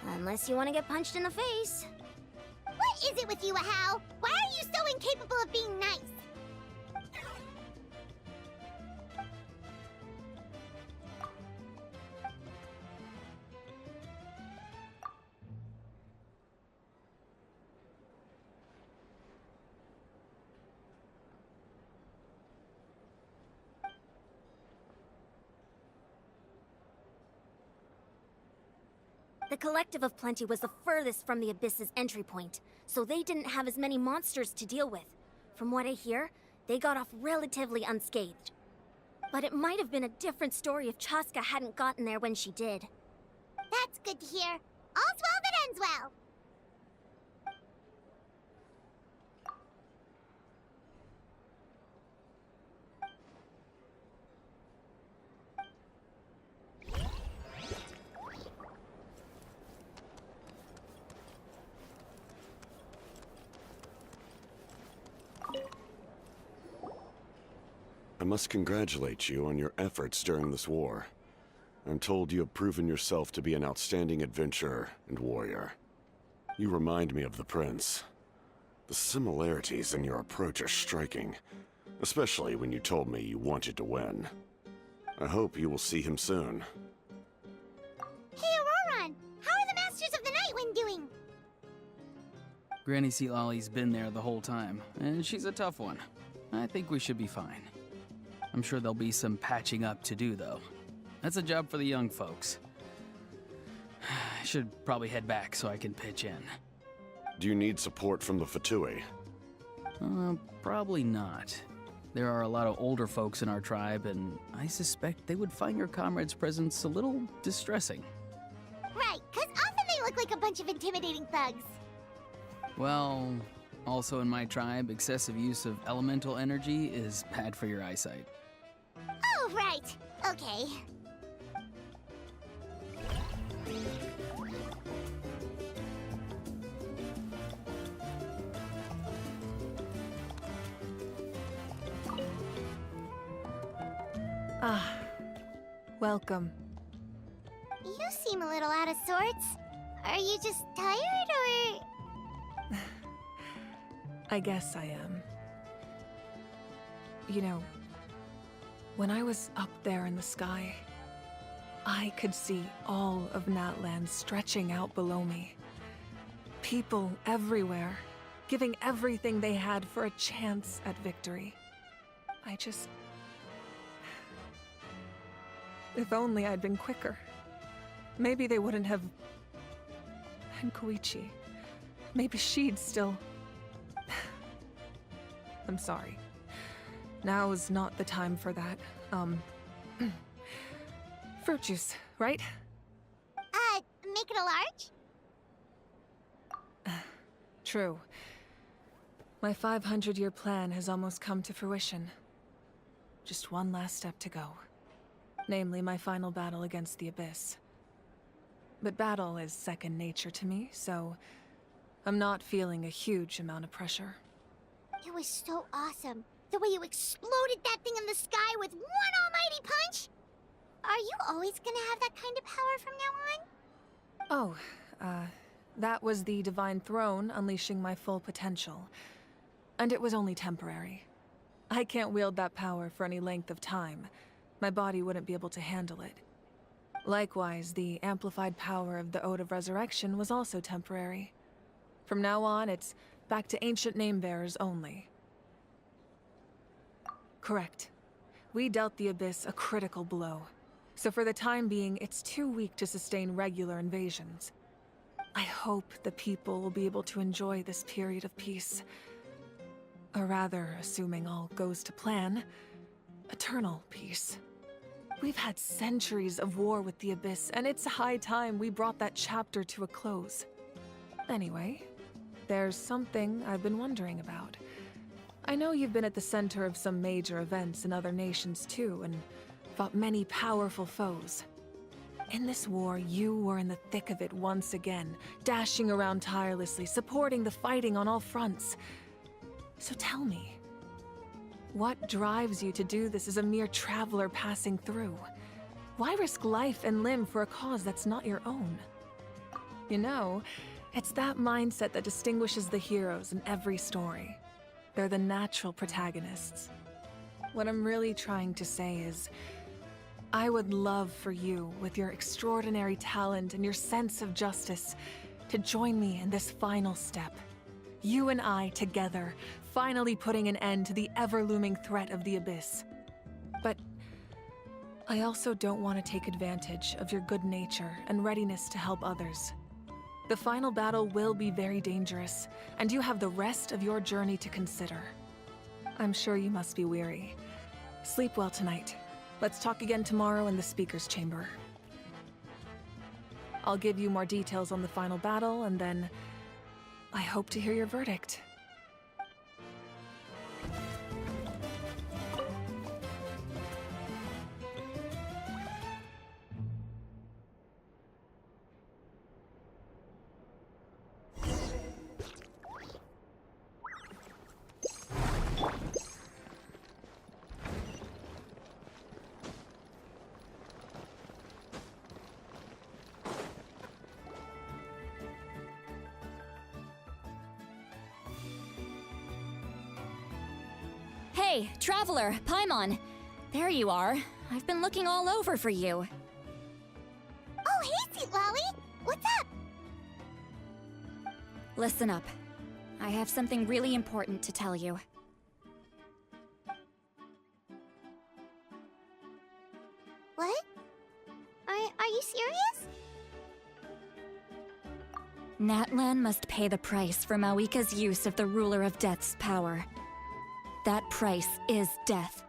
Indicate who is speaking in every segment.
Speaker 1: Unless you want to get punched in the face.
Speaker 2: What is it with you, Ahau? Why are you so incapable of being nice?
Speaker 1: The Collective of Plenty was the furthest from the Abyss's entry point, so they didn't have as many monsters to deal with. From what I hear, they got off relatively unscathed. But it might have been a different story if Chasca hadn't gotten there when she did.
Speaker 2: That's good to hear. All's well that ends well.
Speaker 3: I must congratulate you on your efforts during this war. I'm told you have proven yourself to be an outstanding adventurer and warrior. You remind me of the Prince. The similarities in your approach are striking, especially when you told me you wanted to win. I hope you will see him soon.
Speaker 2: Hey, Ororon! How are the Masters of the Nightwind doing?
Speaker 4: Granny Sealolly's been there the whole time, and she's a tough one. I think we should be fine. I'm sure there'll be some patching up to do, though. That's a job for the young folks. I should probably head back so I can pitch in.
Speaker 3: Do you need support from the Fatui?
Speaker 4: Probably not. There are a lot of older folks in our tribe, and I suspect they would find your comrade's presence a little distressing.
Speaker 2: Right, 'cause often they look like a bunch of intimidating thugs.
Speaker 4: Well, also in my tribe, excessive use of elemental energy is bad for your eyesight.
Speaker 2: Oh, right. Okay.
Speaker 5: Ah, welcome.
Speaker 2: You seem a little out of sorts. Are you just tired, or...?
Speaker 5: I guess I am. You know, when I was up there in the sky, I could see all of Natlan stretching out below me. People everywhere, giving everything they had for a chance at victory. I just... If only I'd been quicker. Maybe they wouldn't have... And Koichi. Maybe she'd still... I'm sorry. Now is not the time for that. Fruit juice, right?
Speaker 2: Make it a large?
Speaker 5: True. My 500-year plan has almost come to fruition. Just one last step to go. Namely, my final battle against the Abyss. But battle is second nature to me, so I'm not feeling a huge amount of pressure.
Speaker 2: It was so awesome. The way you exploded that thing in the sky with one almighty punch! Are you always gonna have that kind of power from now on?
Speaker 5: Oh, that was the Divine Throne unleashing my full potential. And it was only temporary. I can't wield that power for any length of time. My body wouldn't be able to handle it. Likewise, the amplified power of the Ode of Resurrection was also temporary. From now on, it's back to ancient name-bearers only. Correct. We dealt the Abyss a critical blow. So for the time being, it's too weak to sustain regular invasions. I hope the people will be able to enjoy this period of peace. Or rather, assuming all goes to plan, eternal peace. We've had centuries of war with the Abyss, and it's high time we brought that chapter to a close. Anyway, there's something I've been wondering about. I know you've been at the center of some major events in other nations too, and fought many powerful foes. In this war, you were in the thick of it once again, dashing around tirelessly, supporting the fighting on all fronts. So tell me, what drives you to do this as a mere traveler passing through? Why risk life and limb for a cause that's not your own? You know, it's that mindset that distinguishes the heroes in every story. They're the natural protagonists. What I'm really trying to say is, I would love for you, with your extraordinary talent and your sense of justice, to join me in this final step. You and I together, finally putting an end to the ever-looming threat of the Abyss. But I also don't want to take advantage of your good nature and readiness to help others. The final battle will be very dangerous, and you have the rest of your journey to consider. I'm sure you must be weary. Sleep well tonight. Let's talk again tomorrow in the speaker's chamber. I'll give you more details on the final battle, and then I hope to hear your verdict.
Speaker 6: Hey, Traveler, Paimon. There you are. I've been looking all over for you.
Speaker 2: Oh, hey, Sweet Lolly! What's up?
Speaker 6: Listen up. I have something really important to tell you.
Speaker 2: What? Are you serious?
Speaker 6: Natlan must pay the price for Mavuika's use of the Ruler of Death's power. That price is death.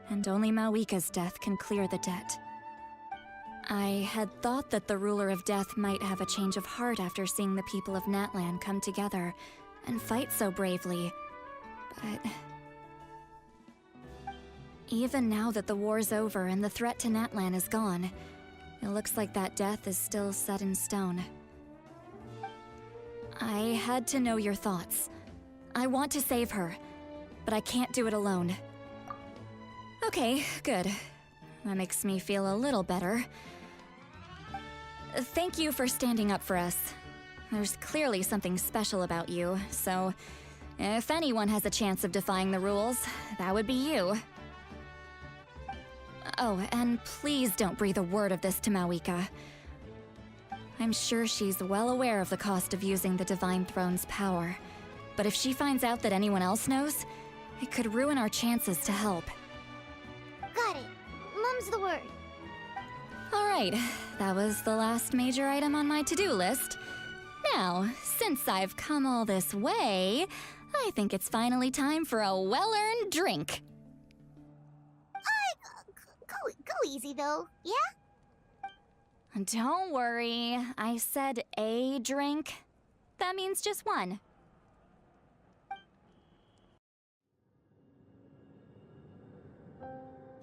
Speaker 6: And only Mavuika's death can clear the debt. I had thought that the Ruler of Death might have a change of heart after seeing the people of Natlan come together and fight so bravely, but... even now that the war's over and the threat to Natlan is gone, it looks like that death is still set in stone. I had to know your thoughts. I want to save her, but I can't do it alone. Okay, good. That makes me feel a little better. Thank you for standing up for us. There's clearly something special about you, so if anyone has a chance of defying the rules, that would be you. Oh, and please don't breathe a word of this to Mavuika. I'm sure she's well aware of the cost of using the Divine Throne's power, but if she finds out that anyone else knows, it could ruin our chances to help.
Speaker 2: Got it. Mum's the word.
Speaker 6: Alright, that was the last major item on my to-do list. Now, since I've come all this way, I think it's finally time for a well-earned drink.
Speaker 2: Go easy, though, yeah?
Speaker 6: Don't worry, I said a drink. That means just one.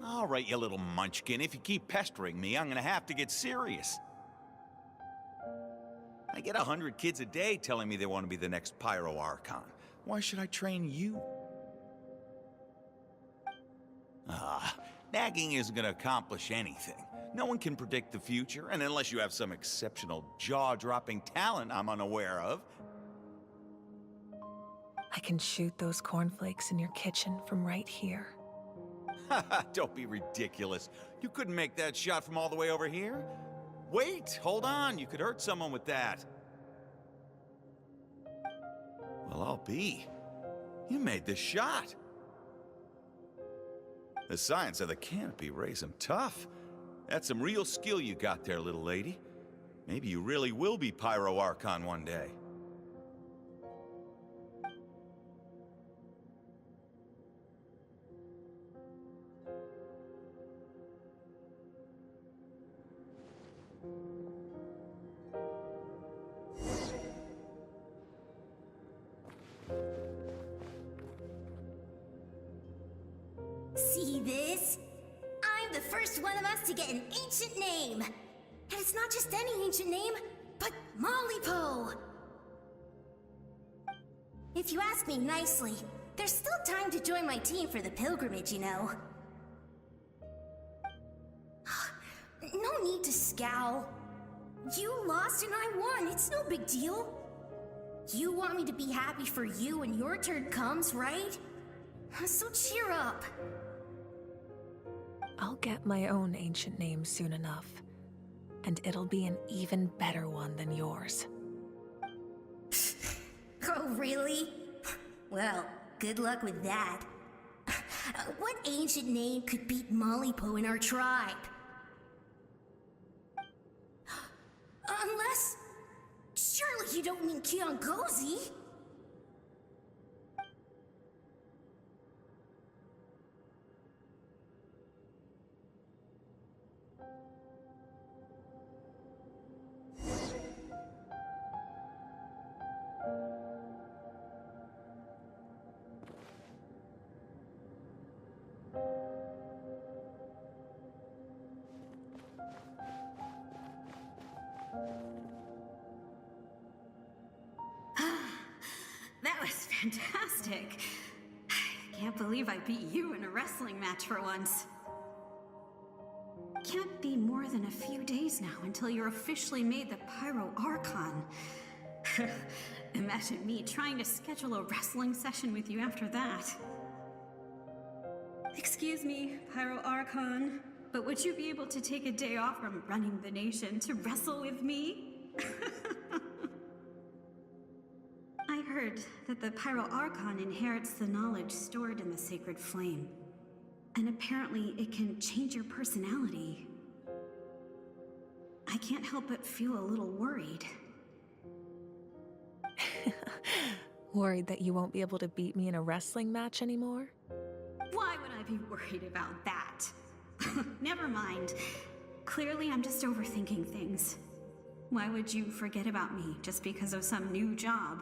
Speaker 7: All right, you little munchkin. If you keep pestering me, I'm gonna have to get serious. I get 100 kids a day telling me they want to be the next Pyro Archon. Why should I train you? Nagging isn't gonna accomplish anything. No one can predict the future, and unless you have some exceptional jaw-dropping talent I'm unaware of.
Speaker 5: I can shoot those cornflakes in your kitchen from right here.
Speaker 7: Don't be ridiculous. You couldn't make that shot from all the way over here? Wait, hold on. You could hurt someone with that. Well, I'll be. You made the shot. The science of the canopy raised him tough. That's some real skill you got there, little lady. Maybe you really will be Pyro Archon one day.
Speaker 1: See this? I'm the first one of us to get an ancient name. And it's not just any ancient name, but Mollypo. If you ask me nicely, there's still time to join my team for the pilgrimage, you know. No need to scowl.
Speaker 8: You lost and I won. It's no big deal. You want me to be happy for you when your turn comes, right? So cheer up.
Speaker 5: I'll get my own ancient name soon enough, and it'll be an even better one than yours.
Speaker 8: Oh, really? Well, good luck with that. What ancient name could beat Malipo in our tribe? Unless... surely you don't mean Kiangozi?
Speaker 9: That was fantastic. I can't believe I beat you in a wrestling match for once. Can't be more than a few days now until you're officially made the Pyro Archon. Imagine me trying to schedule a wrestling session with you after that. Excuse me, Pyro Archon, but would you be able to take a day off from running the nation to wrestle with me? I heard that the Pyro Archon inherits the knowledge stored in the sacred flame. And apparently it can change your personality. I can't help but feel a little worried.
Speaker 5: Worried that you won't be able to beat me in a wrestling match anymore?
Speaker 9: Why would I be worried about that? Never mind. Clearly I'm just overthinking things. Why would you forget about me just because of some new job?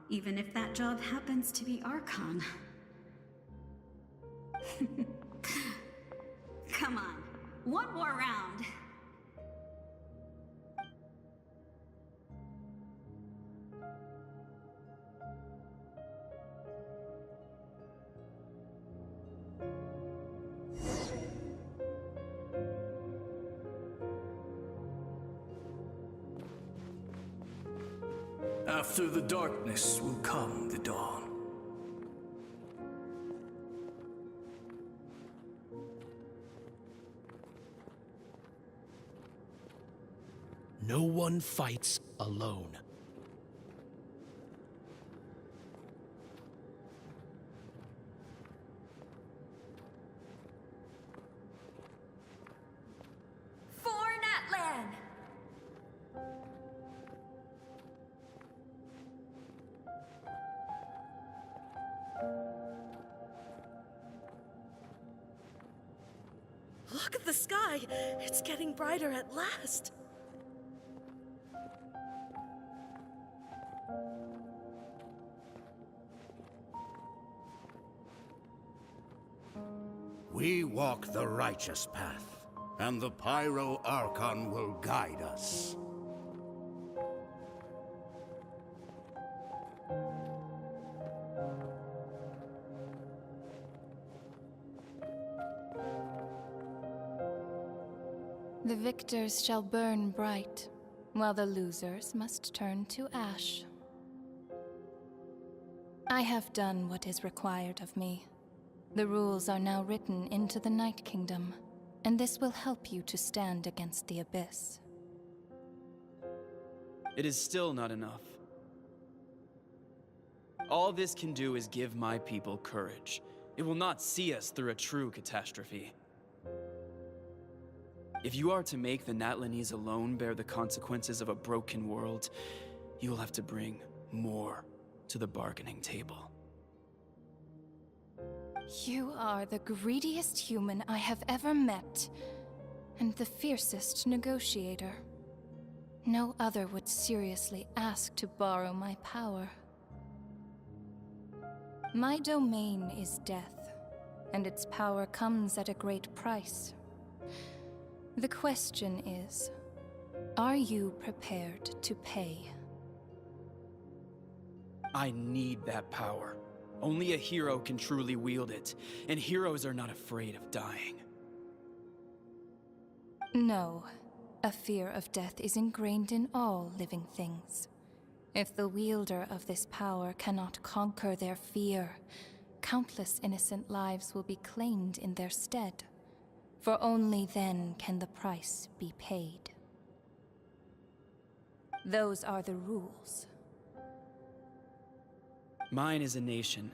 Speaker 9: Even if that job happens to be Archon. Come on, one more round.
Speaker 10: After the darkness will come the dawn. No one fights alone.
Speaker 8: For Natlan!
Speaker 11: Look at the sky! It's getting brighter at last!
Speaker 12: We walk the righteous path, and the Pyro Archon will guide us.
Speaker 6: The victors shall burn bright, while the losers must turn to ash. I have done what is required of me. The rules are now written into the Night Kingdom, and this will help you to stand against the Abyss.
Speaker 4: It is still not enough. All this can do is give my people courage. It will not see us through a true catastrophe. If you are to make the Natlanese alone bear the consequences of a broken world, you will have to bring more to the bargaining table.
Speaker 6: You are the greediest human I have ever met, and the fiercest negotiator. No other would seriously ask to borrow my power. My domain is death, and its power comes at a great price. The question is, are you prepared to pay?
Speaker 4: I need that power. Only a hero can truly wield it, and heroes are not afraid of dying.
Speaker 6: No, A fear of death is ingrained in all living things. If the wielder of this power cannot conquer their fear, countless innocent lives will be claimed in their stead. For only then can the price be paid. Those are the rules.
Speaker 13: Mine is a nation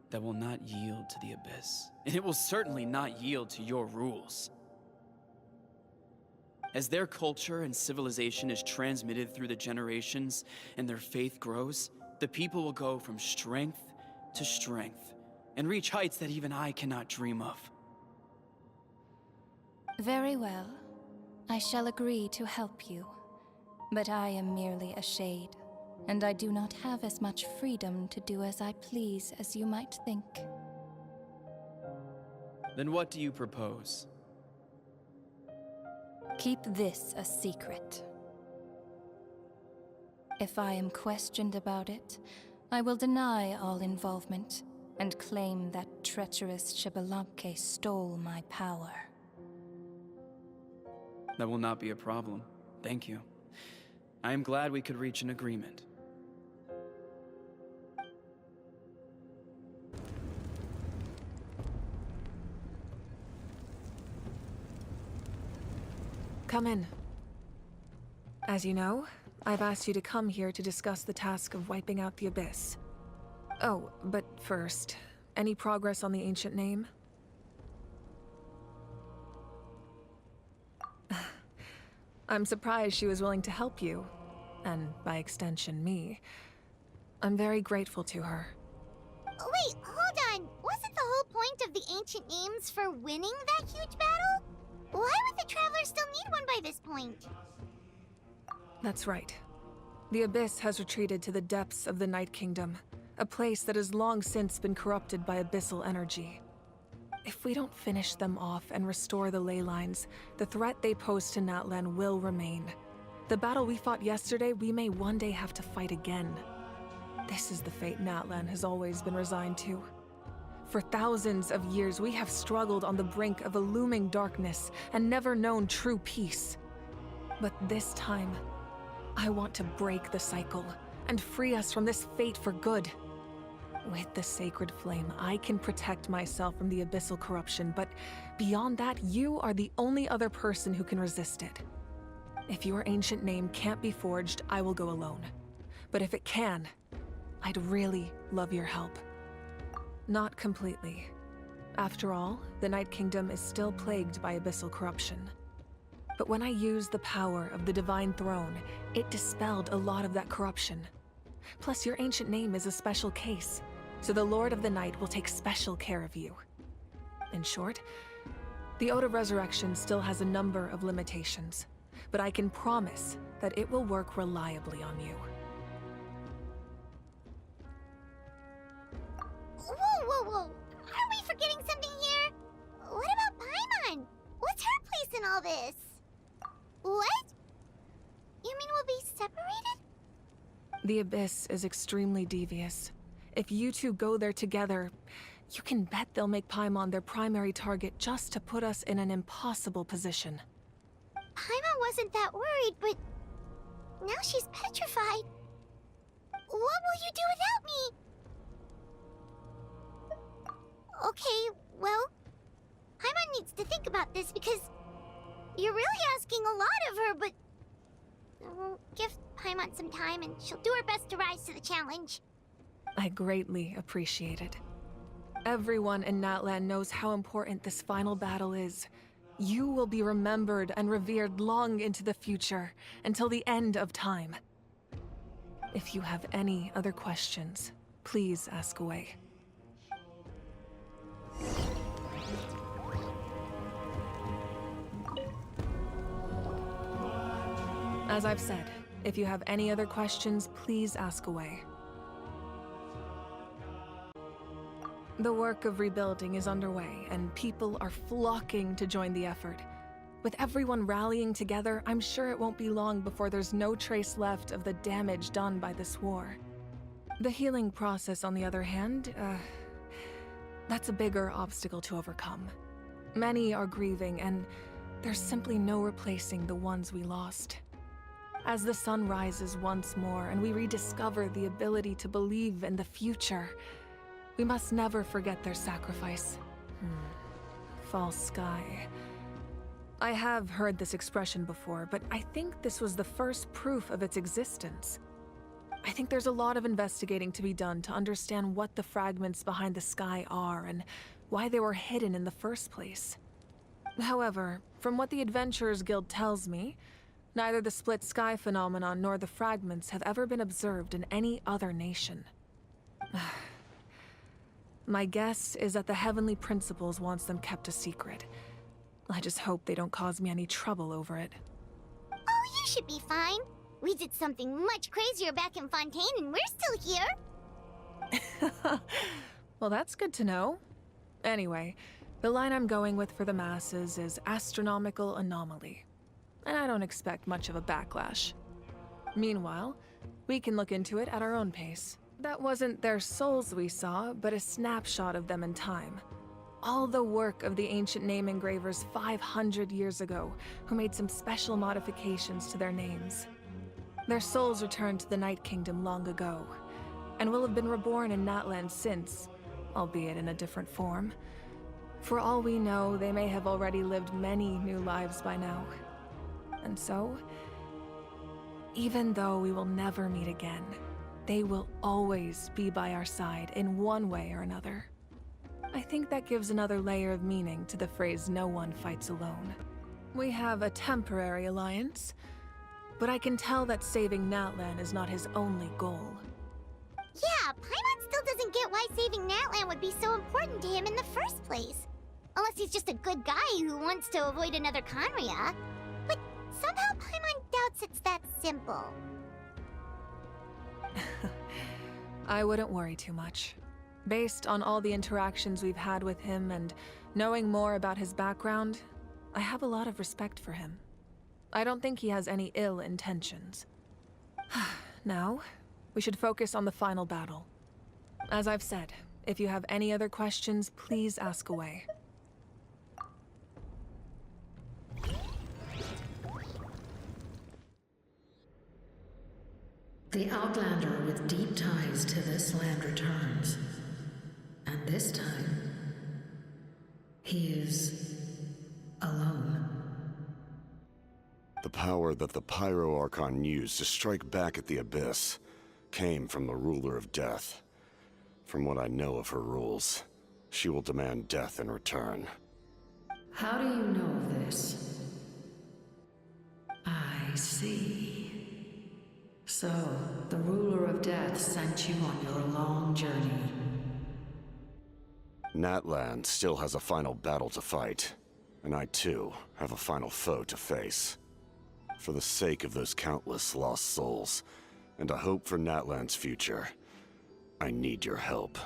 Speaker 13: that will not yield to the Abyss, and it will certainly not yield to your rules. As their culture and civilization is transmitted through the generations and their faith grows, the people will go from strength to strength and reach heights that even I cannot dream of.
Speaker 6: Very well. I shall agree to help you. But I am merely a shade, and I do not have as much freedom to do as I please as you might think.
Speaker 13: Then what do you propose?
Speaker 6: Keep this a secret. If I am questioned about it, I will deny all involvement and claim that treacherous Xbalanque stole my power.
Speaker 13: That will not be a problem. Thank you. I am glad we could reach an agreement.
Speaker 5: Come in. As you know, I've asked you to come here to discuss the task of wiping out the Abyss. Oh, but first, any progress on the ancient name? I'm surprised she was willing to help you, and by extension, me. I'm very grateful to her.
Speaker 2: Wait, hold on. Wasn't the whole point of the ancient names for winning that huge battle? Why would the Traveler still need one by this point?
Speaker 5: That's right. The Abyss has retreated to the depths of the Night Kingdom, a place that has long since been corrupted by abyssal energy. If we don't finish them off and restore the ley lines, the threat they pose to Natlan will remain. The battle we fought yesterday, we may one day have to fight again. This is the fate Natlan has always been resigned to. For thousands of years, we have struggled on the brink of a looming darkness and never known true peace. But this time, I want to break the cycle and free us from this fate for good. With the sacred flame, I can protect myself from the abyssal corruption, but beyond that, you are the only other person who can resist it. If your ancient name can't be forged, I will go alone. But if it can, I'd really love your help. Not completely. After all, the Night Kingdom is still plagued by abyssal corruption. But when I used the power of the Divine Throne, it dispelled a lot of that corruption. Plus, your ancient name is a special case, so the Lord of the Night will take special care of you. In short, the Ode of Resurrection still has a number of limitations, but I can promise that it will work reliably on you.
Speaker 2: Whoa. Are we forgetting something here? What about Paimon? What's her place in all this? What? You mean we'll be separated?
Speaker 5: The Abyss is extremely devious. If you two go there together, you can bet they'll make Paimon their primary target just to put us in an impossible position.
Speaker 2: Paimon wasn't that worried, but now she's petrified. What will you do without me? Okay, well, Paimon needs to think about this because you're really asking a lot of her, but give Paimon some time and she'll do her best to rise to the challenge.
Speaker 5: I greatly appreciate it. Everyone in Natlan knows how important this final battle is. You will be remembered and revered long into the future, until the end of time. If you have any other questions, please ask away. As I've said, if you have any other questions, please ask away. The work of rebuilding is underway, and people are flocking to join the effort. With everyone rallying together, I'm sure it won't be long before there's no trace left of the damage done by this war. The healing process, on the other hand, that's a bigger obstacle to overcome. Many are grieving, and there's simply no replacing the ones we lost. As the sun rises once more and we rediscover the ability to believe in the future, we must never forget their sacrifice. False sky. I have heard this expression before, but I think this was the first proof of its existence. I think there's a lot of investigating to be done to understand what the fragments behind the sky are and why they were hidden in the first place. However, from what the Adventurers Guild tells me, neither the split sky phenomenon nor the fragments have ever been observed in any other nation. My guess is that the Heavenly Principles wants them kept a secret. I just hope they don't cause me any trouble over it.
Speaker 2: Oh, you should be fine. We did something much crazier back in Fontaine and we're still here.
Speaker 5: Well, that's good to know. Anyway, the line I'm going with for the masses is astronomical anomaly. And I don't expect much of a backlash. Meanwhile, we can look into it at our own pace. That wasn't their souls we saw, but a snapshot of them in time. All the work of the ancient name engravers 500 years ago, who made some special modifications to their names. Their souls returned to the Night Kingdom long ago, and will have been reborn in Natlan since, albeit in a different form. For all we know, they may have already lived many new lives by now. And so, even though we will never meet again, they will always be by our side in one way or another. I think that gives another layer of meaning to the phrase "no one fights alone." We have a temporary alliance, but I can tell that saving Natlan is not his only goal.
Speaker 2: Yeah, Paimon still doesn't get why saving Natlan would be so important to him in the first place. Unless he's just a good guy who wants to avoid another Khaenri'ah. But somehow Paimon doubts it's that simple.
Speaker 5: I wouldn't worry too much. Based on all the interactions we've had with him and knowing more about his background, I have a lot of respect for him. I don't think he has any ill intentions. Now, we should focus on the final battle. As I've said, if you have any other questions, please ask away.
Speaker 14: The Outlander with deep ties to this land returns. And this time, he is alone.
Speaker 3: The power that the Pyro Archon used to strike back at the Abyss came from the Ruler of Death. From what I know of her rules, she will demand death in return.
Speaker 14: How do you know of this? I see. So, the Ruler of Death sent you on your long journey.
Speaker 3: Natlan still has a final battle to fight, and I too have a final foe to face. For the sake of those countless lost souls, and a hope for Natlan's future, I need your help.